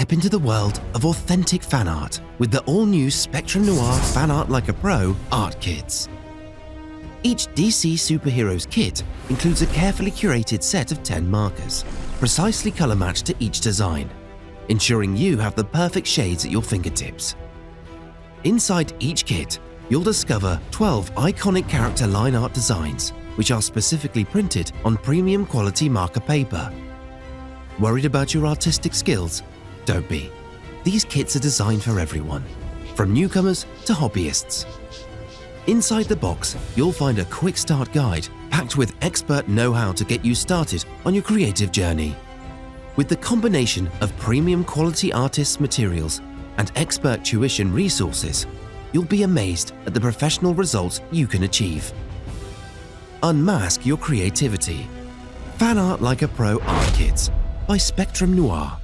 Step into the world of authentic fan art with the all-new Spectrum Noir Fan Art Like a Pro art kits. Each DC Superheroes kit includes a carefully curated set of 10 markers, precisely color matched to each design, ensuring you have the perfect shades at your fingertips. Inside each kit, you'll discover 12 iconic character line art designs, which are specifically printed on premium quality marker paper. Worried about your artistic skills? Don't be. These kits are designed for everyone, from newcomers to hobbyists. Inside the box, you'll find a quick start guide packed with expert know-how to get you started on your creative journey. With the combination of premium quality artists' materials and expert tuition resources, you'll be amazed at the professional results you can achieve. Unmask your creativity. Fan Art Like a Pro art kits by Spectrum Noir.